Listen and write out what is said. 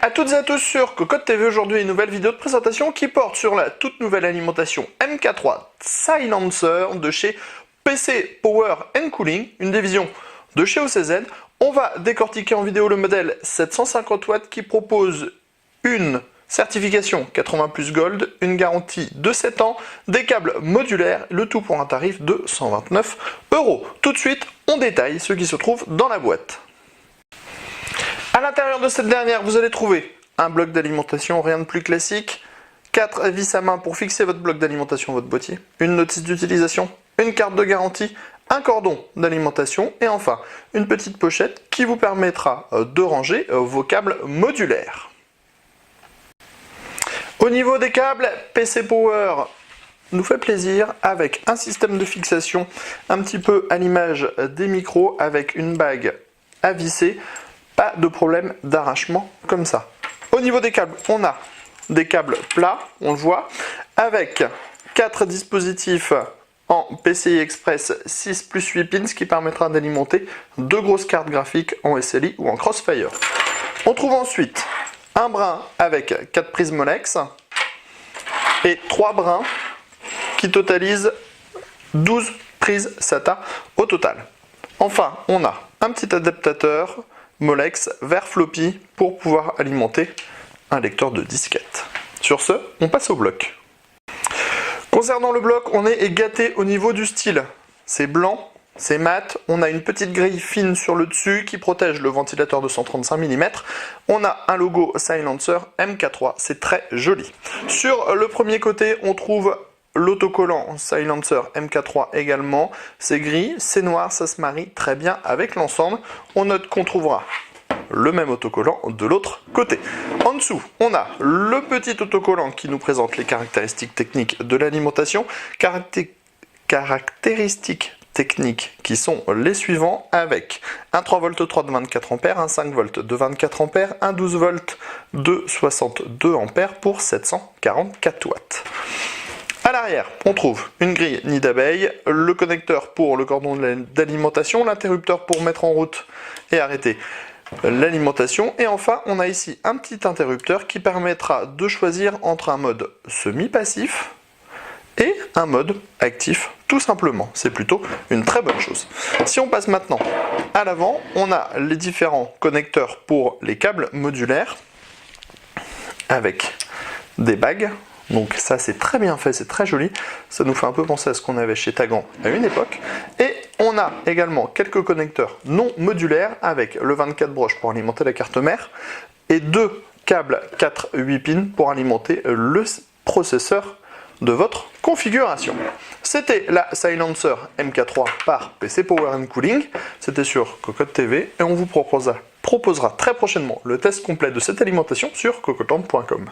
à toutes et à tous sur Cocotte TV. Aujourd'hui, une nouvelle vidéo de présentation qui porte sur la toute nouvelle alimentation MK3 Silencer de chez PC Power & Cooling, une division de chez OCZ. On va décortiquer en vidéo le modèle 750 watts qui propose une certification 80+ Gold, une garantie de 7 ans, des câbles modulaires, le tout pour un tarif de 129 €. Tout de suite, on détaille ce qui se trouve dans la boîte. À l'intérieur de cette dernière, vous allez trouver un bloc d'alimentation, rien de plus classique, 4 vis à main pour fixer votre bloc d'alimentation, votre boîtier, une notice d'utilisation, une carte de garantie, un cordon d'alimentation et enfin une petite pochette qui vous permettra de ranger vos câbles modulaires. Au niveau des câbles, PC Power nous fait plaisir avec un système de fixation un petit peu à l'image des micros avec une bague à visser. Pas de problème d'arrachement comme ça. Au niveau des câbles, on a des câbles plats, on le voit, avec 4 dispositifs en PCI Express 6+8 pins, ce qui permettra d'alimenter 2 grosses cartes graphiques en SLI ou en Crossfire. On trouve ensuite un brin avec 4 prises Molex et 3 brins qui totalisent 12 prises SATA au total. Enfin, on a un petit adaptateur Molex vers floppy pour pouvoir alimenter un lecteur de disquette. Sur ce, on passe au bloc. Concernant le bloc, on est gâté au niveau du style. C'est blanc, c'est mat, on a une petite grille fine sur le dessus qui protège le ventilateur de 135 mm. On a un logo Silencer MK3, c'est très joli. Sur le premier côté, on trouve l'autocollant Silencer MK3 également, c'est gris, c'est noir, ça se marie très bien avec l'ensemble. On note qu'on trouvera le même autocollant de l'autre côté. En dessous, on a le petit autocollant qui nous présente les caractéristiques techniques de l'alimentation. Caractéristiques techniques qui sont les suivants avec un 3V 3 de 24 A, un 5V de 24 A, un 12V de 62 A pour 744 watts. À l'arrière, on trouve une grille nid d'abeille, le connecteur pour le cordon d'alimentation, l'interrupteur pour mettre en route et arrêter l'alimentation. Et enfin, on a ici un petit interrupteur qui permettra de choisir entre un mode semi-passif et un mode actif, tout simplement. C'est plutôt une très bonne chose. Si on passe maintenant à l'avant, on a les différents connecteurs pour les câbles modulaires avec des bagues. Donc ça c'est très bien fait, c'est très joli, ça nous fait un peu penser à ce qu'on avait chez Tagan à une époque. Et on a également quelques connecteurs non modulaires avec le 24 broches pour alimenter la carte mère et 2 câbles 4-8 pins pour alimenter le processeur de votre configuration. C'était la Silencer MK3 par PC Power & Cooling, c'était sur Cocotte TV et on vous proposera très prochainement le test complet de cette alimentation sur cocotte.com.